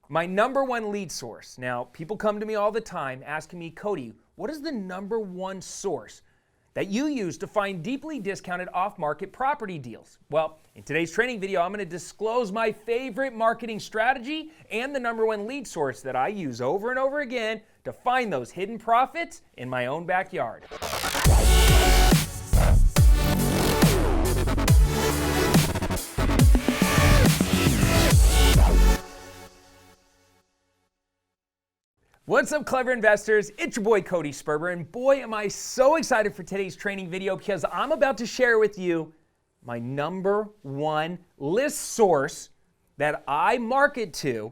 My number one lead source. Now, people come to me all the time asking me, Cody, what is the number one source that you use to find deeply discounted off-market property deals? Well, in today's training video, I'm going to disclose my favorite marketing strategy and the number one lead source that I use over and over again to find those hidden profits in my own backyard. What's up, clever investors? It's your boy Cody Sperber, and boy am I so excited for today's training video because I'm about to share with you my number one list source that I market to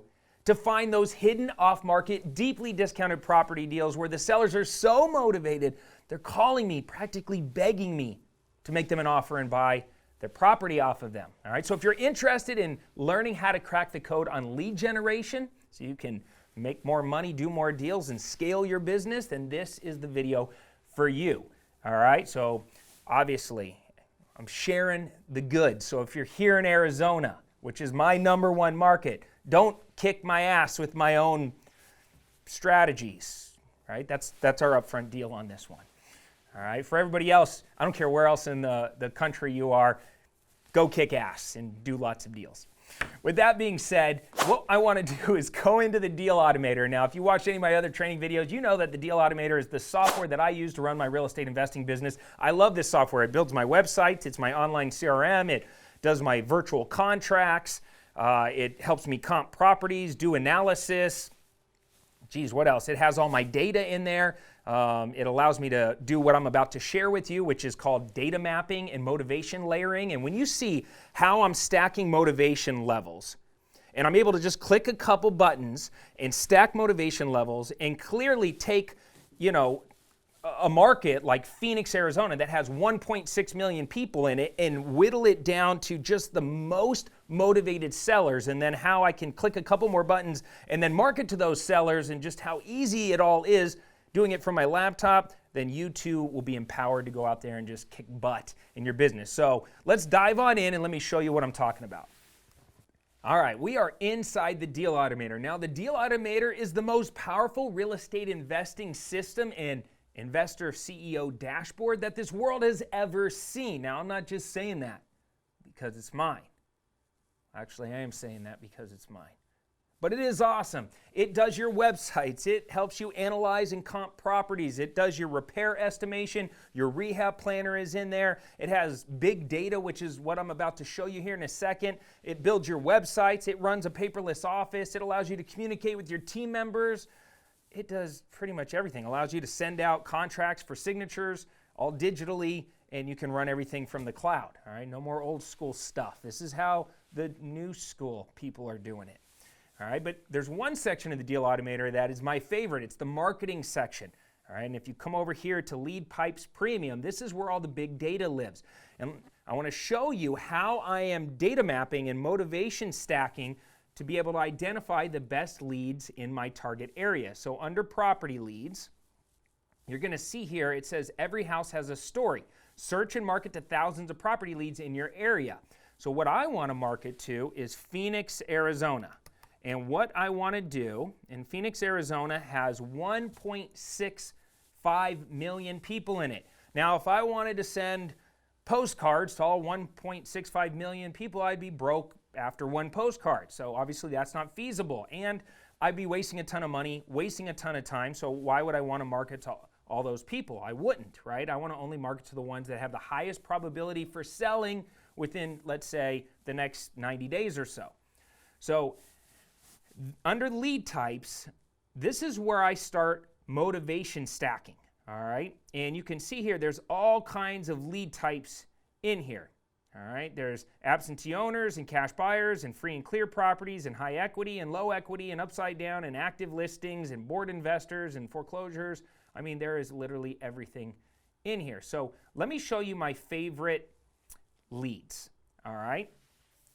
find those hidden off-market, deeply discounted property deals where the sellers are so motivated, they're calling me, practically begging me to make them an offer and buy their property off of them. All right, so if you're interested in learning how to crack the code on lead generation so you can make more money, do more deals, and scale your business, then this is the video for you. All right, so obviously I'm sharing the goods. So if you're here in Arizona, which is my number one market, don't kick my ass with my own strategies, right? That's our upfront deal on this one. All right, for everybody else, I don't care where else in the country you are, go kick ass and do lots of deals. With that being said, what I want to do is go into the Deal Automator. Now, if you watched any of my other training videos, you know that the Deal Automator is the software that I use to run my real estate investing business. I love this software. It builds my websites. It's my online CRM. It does my virtual contracts. It helps me comp properties, do analysis. Geez, what else? It has all my data in there. It allows me to do what I'm about to share with you, which is called data mapping and motivation layering. And when you see how I'm stacking motivation levels, and I'm able to just click a couple buttons and stack motivation levels and clearly take, a market like Phoenix, Arizona that has 1.6 million people in it and whittle it down to just the most motivated sellers, and then how I can click a couple more buttons and then market to those sellers, and just how easy it all is doing it from my laptop, then you too will be empowered to go out there and just kick butt in your business. So let's dive on in and let me show you what I'm talking about. All right, we are inside the Deal Automator. Now, the Deal Automator is the most powerful real estate investing system and investor CEO dashboard that this world has ever seen. Now, I'm not just saying that because it's mine. Actually, I am saying that because it's mine. But it is awesome. It does your websites. It helps you analyze and comp properties. It does your repair estimation. Your rehab planner is in there. It has big data, which is what I'm about to show you here in a second. It builds your websites. It runs a paperless office. It allows you to communicate with your team members. It does pretty much everything. It allows you to send out contracts for signatures all digitally, and you can run everything from the cloud. All right, no more old school stuff. This is how the new school people are doing it. All right, but there's one section of the Deal Automator that is my favorite. It's the marketing section. All right, and if you come over here to Leadpipes Premium, this is where all the big data lives. And I want to show you how I am data mapping and motivation stacking to be able to identify the best leads in my target area. So under property leads, you're going to see here it says every house has a story. Search and market to thousands of property leads in your area. So what I want to market to is Phoenix, Arizona. And what I want to do, in Phoenix, Arizona has 1.65 million people in it. Now, if I wanted to send postcards to all 1.65 million people, I'd be broke after one postcard. So obviously that's not feasible. And I'd be wasting a ton of money, wasting a ton of time. So why would I want to market to all those people? I wouldn't, right? I want to only market to the ones that have the highest probability for selling within, let's say, the next 90 days or so. So under lead types, this is where I start motivation stacking, all right? And you can see here, there's all kinds of lead types in here, all right? There's absentee owners and cash buyers and free and clear properties and high equity and low equity and upside down and active listings and board investors and foreclosures. I mean, there is literally everything in here. So let me show you my favorite leads, all right?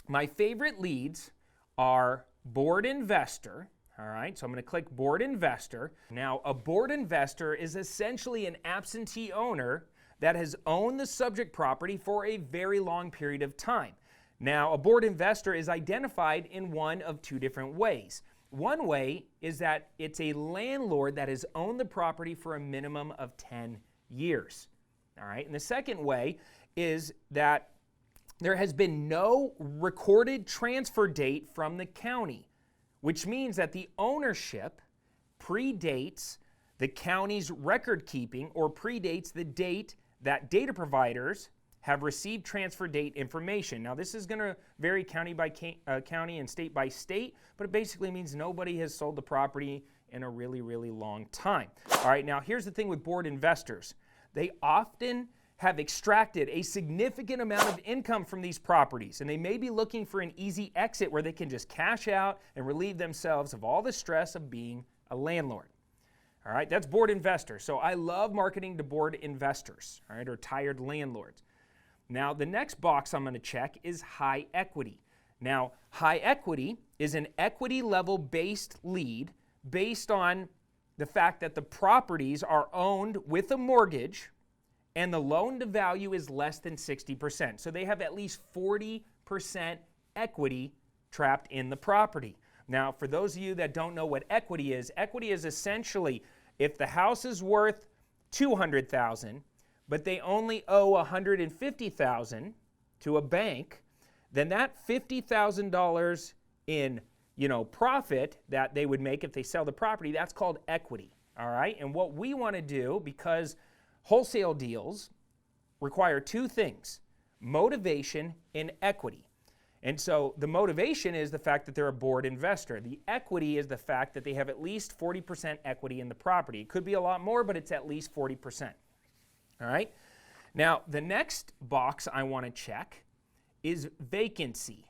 My favorite leads are board investor, all right? So I'm going to click board investor. Now, a board investor is essentially an absentee owner that has owned the subject property for a very long period of time. Now, a board investor is identified in one of two different ways. one way is that it's a landlord that has owned the property for a minimum of 10 years. All right. And the second way is that there has been no recorded transfer date from the county, which means that the ownership predates the county's record keeping or predates the date that data providers have received transfer date information. Now, this is going to vary county by county and state by state, but it basically means nobody has sold the property in a really, really long time. All right, now here's the thing with bored investors. They often have extracted a significant amount of income from these properties, and they may be looking for an easy exit where they can just cash out and relieve themselves of all the stress of being a landlord. All right, that's bored investors. So I love marketing to bored investors, all right, or tired landlords. Now, the next box I'm going to check is high equity. Now, high equity is an equity level based lead based on the fact that the properties are owned with a mortgage and the loan to value is less than 60%. So they have at least 40% equity trapped in the property. Now, for those of you that don't know what equity is essentially if the house is worth $200,000, but they only owe $150,000 to a bank, then that $50,000 in profit that they would make if they sell the property, that's called equity. All right, and what we want to do, because wholesale deals require two things: motivation and equity. And so the motivation is the fact that they're a bored investor. The equity is the fact that they have at least 40% equity in the property. It could be a lot more, but it's at least 40%. All right. Now, the next box I want to check is vacancy.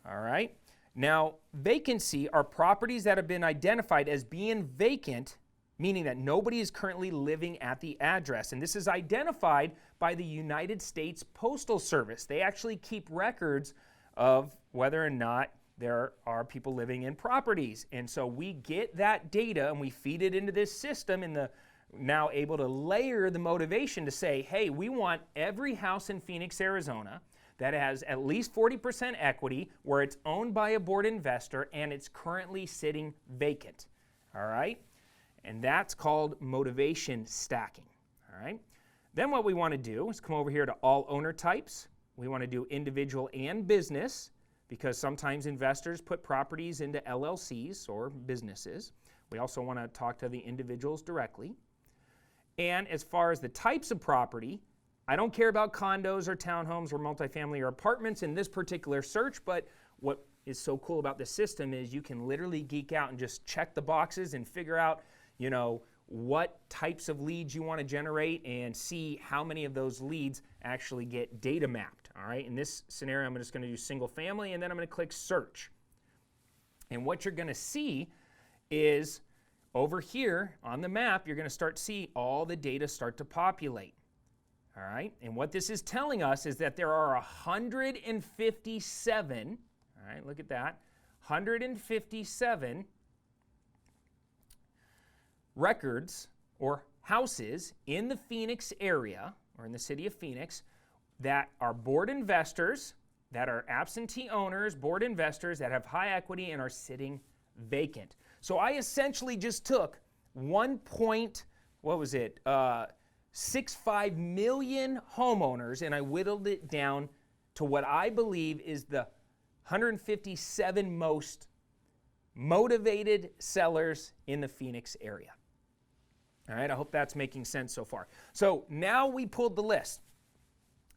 All right. Now, vacancy are properties that have been identified as being vacant, meaning that nobody is currently living at the address. And this is identified by the United States Postal Service. They actually keep records of whether or not there are people living in properties. And so we get that data and we feed it into this system, and now able to layer the motivation to say, hey, we want every house in Phoenix, Arizona that has at least 40% equity, where it's owned by a bored investor and it's currently sitting vacant. All right? And that's called motivation stacking. All right? Then what we want to do is come over here to all owner types. We want to do individual and business, because sometimes investors put properties into LLCs or businesses. We also want to talk to the individuals directly. And as far as the types of property, I don't care about condos or townhomes or multifamily or apartments in this particular search, but what is so cool about this system is you can literally geek out and just check the boxes and figure out, what types of leads you want to generate and see how many of those leads actually get data mapped. All right, in this scenario, I'm just going to do single family, and then I'm going to click search. And what you're going to see is over here on the map, you're going to start to see all the data start to populate. All right, and what this is telling us is that there are 157, all right, look at that, 157 records or houses in the Phoenix area or in the city of Phoenix that are bored investors, that are absentee owners, bored investors that have high equity and are sitting vacant. So I essentially just took 1.65 million homeowners, and I whittled it down to what I believe is the 157 most motivated sellers in the Phoenix area. All right, I hope that's making sense so far. So now we pulled the list.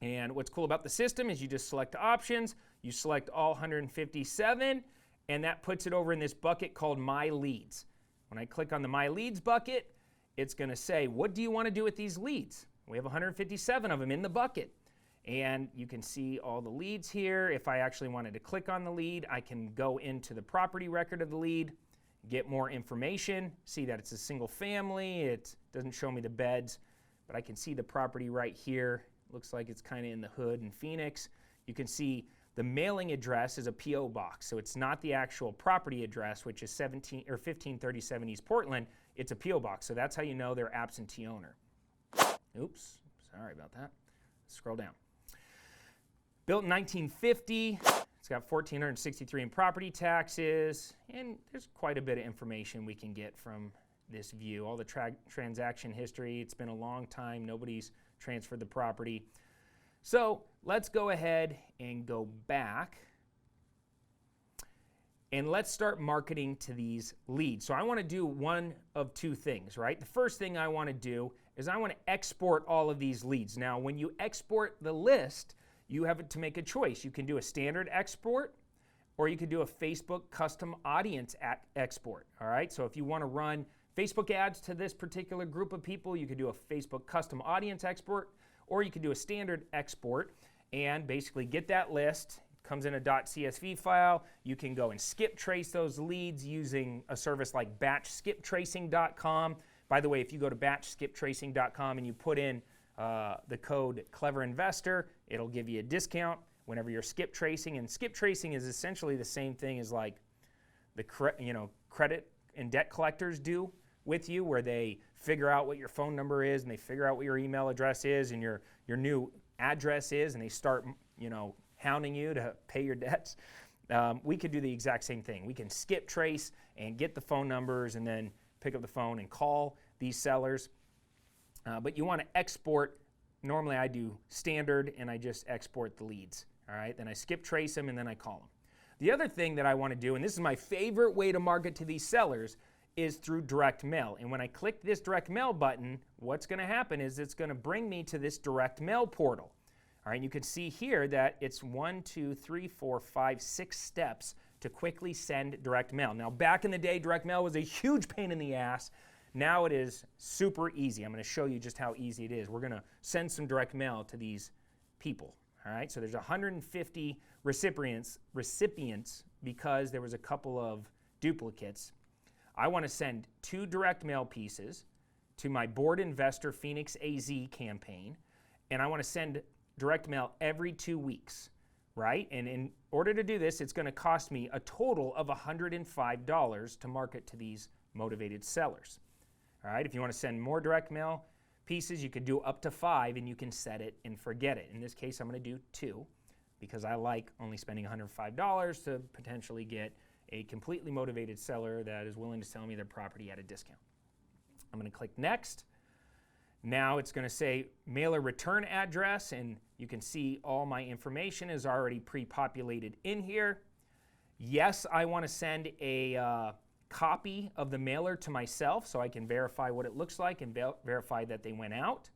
And what's cool about the system is you just select options, you select all 157, and that puts it over in this bucket called My Leads. When I click on the My Leads bucket, it's going to say, what do you want to do with these leads? We have 157 of them in the bucket. And you can see all the leads here. If I actually wanted to click on the lead, I can go into the property record of the lead, get more information, see that it's a single family. It doesn't show me the beds, but I can see the property right here. Looks like it's kind of in the hood in Phoenix. You can see the mailing address is a P.O. box, so it's not the actual property address, which is 1537 East Portland. It's a P.O. box, so that's how you know they're absentee owner. Oops, sorry about that. Scroll down. Built in 1950. It's got $1,463 in property taxes, and there's quite a bit of information we can get from this view. All the transaction history, it's been a long time, nobody's transferred the property. So let's go ahead and go back, and let's start marketing to these leads. So I want to do one of two things, right? The first thing I want to do is I want to export all of these leads. Now, when you export the list, you have to make a choice. You can do a standard export, or you can do a Facebook custom audience export, all right? So if you want to run Facebook ads to this particular group of people, you could do a Facebook custom audience export, or you could do a standard export and basically get that list. It comes in a .csv file. You can go and skip trace those leads using a service like batchskiptracing.com. By the way, if you go to batchskiptracing.com and you put in the code CleverInvestor, it'll give you a discount whenever you're skip tracing. And skip tracing is essentially the same thing as like the credit and debt collectors do with you, where they figure out what your phone number is and they figure out what your email address is and your new address is, and they start hounding you to pay your debts. We could do the exact same thing. We can skip trace and get the phone numbers and then pick up the phone and call these sellers. But you want to export. Normally I do standard and I just export the leads. All right, then I skip trace them and then I call them. The other thing that I want to do, and this is my favorite way to market to these sellers, is through direct mail. And when I click this direct mail button, what's going to happen is it's going to bring me to this direct mail portal. All right, you can see here that it's 1, 2, 3, 4, 5, 6 steps to quickly send direct mail. Now, back in the day, direct mail was a huge pain in the ass. Now it is super easy. I'm going to show you just how easy it is. We're going to send some direct mail to these people. All right, so there's 150 recipients because there was a couple of duplicates. I want to send 2 direct mail pieces to my Board Investor Phoenix AZ campaign, and I want to send direct mail every 2 weeks, right? And in order to do this, it's going to cost me a total of $105 to market to these motivated sellers. All right, if you want to send more direct mail pieces, you could do up to 5 and you can set it and forget it. In this case, I'm going to do 2 because I like only spending $105 to potentially get a completely motivated seller that is willing to sell me their property at a discount. I'm going to click next. Now it's going to say mailer return address, and you can see all my information is already pre-populated in here. Yes, I want to send a copy of the mailer to myself so I can verify what it looks like and verify that they went out.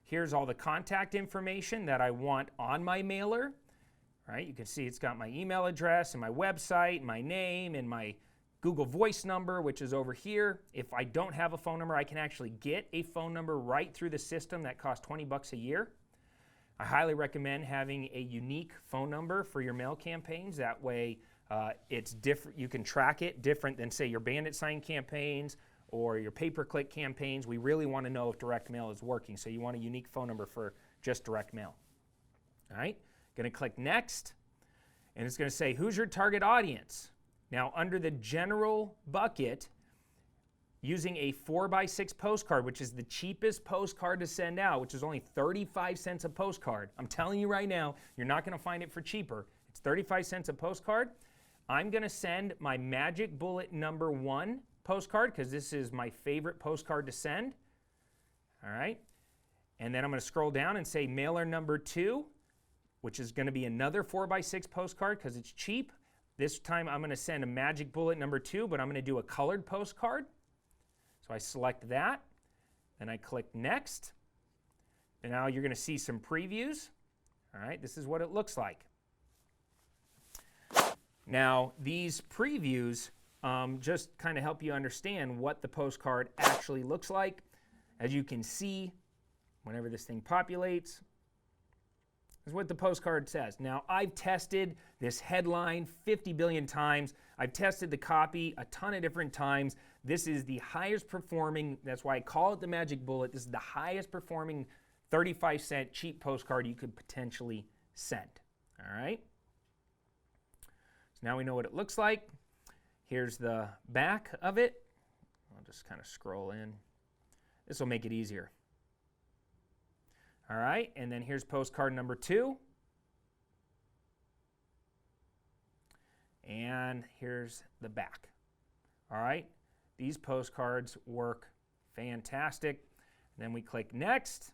Here's all the contact information that I want on my mailer. All right, you can see it's got my email address and my website, my name, and my Google Voice number, which is over here. If I don't have a phone number, I can actually get a phone number right through the system that costs $20 a year. I highly recommend having a unique phone number for your mail campaigns. That way it's different. You can track it different than, say, your bandit sign campaigns or your pay-per-click campaigns. We really want to know if direct mail is working, so you want a unique phone number for just direct mail. All right, going to click next, and it's going to say, who's your target audience? Now, under the general bucket, using a 4x6 postcard, which is the cheapest postcard to send out, which is only 35 cents a postcard. I'm telling you right now, you're not going to find it for cheaper. It's 35 cents a postcard. I'm going to send my Magic Bullet number 1 postcard because this is my favorite postcard to send. All right. And then I'm going to scroll down and say mailer number 2, which is going to be another 4x6 postcard because it's cheap. This time I'm going to send a Magic Bullet number 2, but I'm going to do a colored postcard. So I select that, then I click next, and now you're going to see some previews. All right, this is what it looks like. Now, these previews just kind of help you understand what the postcard actually looks like. As you can see, whenever this thing populates, is what the postcard says. Now, I've tested this headline 50 billion times. I've tested the copy a ton of different times. This is the highest performing, that's why I call it the Magic Bullet. This is the highest performing 35-cent cheap postcard you could potentially send. All right? So now we know what it looks like. Here's the back of it. I'll just kind of scroll in. This will make it easier. All right, and then here's postcard number 2. And here's the back. All right, these postcards work fantastic. Then we click next.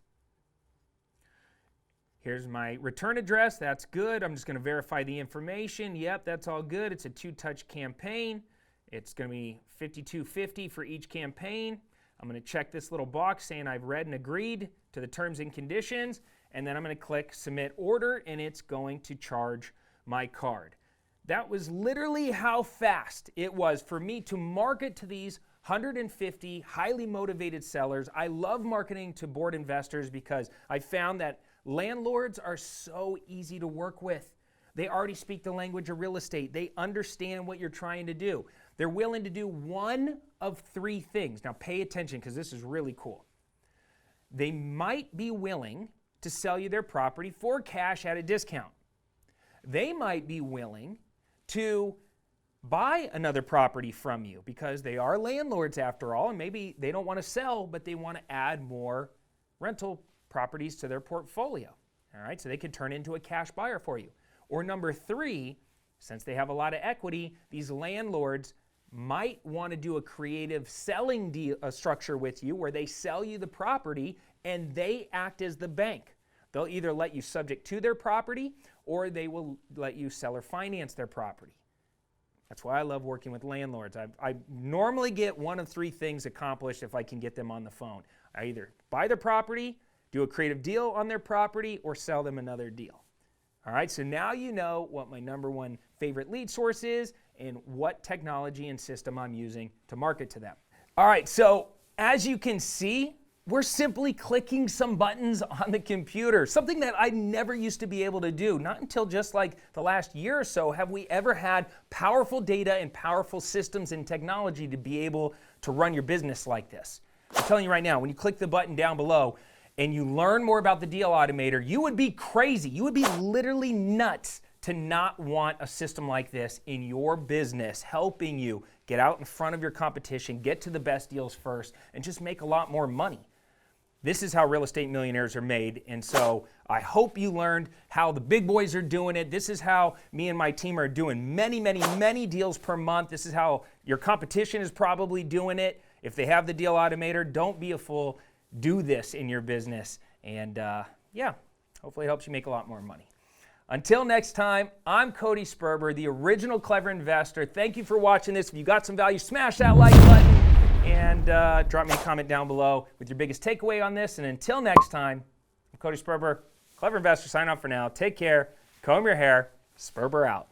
Here's my return address. That's good. I'm just going to verify the information. Yep, that's all good. It's a 2-touch campaign. It's going to be $52.50 for each campaign. I'm going to check this little box saying I've read and agreed to the terms and conditions, and then I'm going to click submit order, and it's going to charge my card. That was literally how fast it was for me to market to these 150 highly motivated sellers. I love marketing to board investors because I found that landlords are so easy to work with. They already speak the language of real estate. They understand what you're trying to do. They're willing to do one of 3 things. Now pay attention because this is really cool. They might be willing to sell you their property for cash at a discount. They might be willing to buy another property from you because they are landlords after all, and maybe they don't want to sell, but they want to add more rental properties to their portfolio. All right, so they could turn into a cash buyer for you. Or number 3, since they have a lot of equity, these landlords might want to do a creative selling deal, structure with you where they sell you the property and they act as the bank. They'll either let you subject to their property or they will let you seller finance their property. That's why I love working with landlords. I normally get one of 3 things accomplished if I can get them on the phone. I either buy their property, do a creative deal on their property, or sell them another deal. All right, so now you know what my number 1 favorite lead source is and what technology and system I'm using to market to them. All right, so as you can see, we're simply clicking some buttons on the computer, something that I never used to be able to do. Not until just like the last year or so have we ever had powerful data and powerful systems and technology to be able to run your business like this. I'm telling you right now, when you click the button down below and you learn more about the Deal Automator, you would be crazy. You would be literally nuts to not want a system like this in your business, helping you get out in front of your competition, get to the best deals first, and just make a lot more money. This is how real estate millionaires are made, and so I hope you learned how the big boys are doing it. This is how me and my team are doing many deals per month. This is how your competition is probably doing it. If they have the Deal Automator, don't be a fool. Do this in your business, and yeah, hopefully it helps you make a lot more money. Until next time, I'm Cody Sperber, the original Clever Investor. Thank you for watching this. If you got some value, smash that like button and drop me a comment down below with your biggest takeaway on this. And until next time, I'm Cody Sperber, Clever Investor. Sign off for now. Take care. Comb your hair. Sperber out.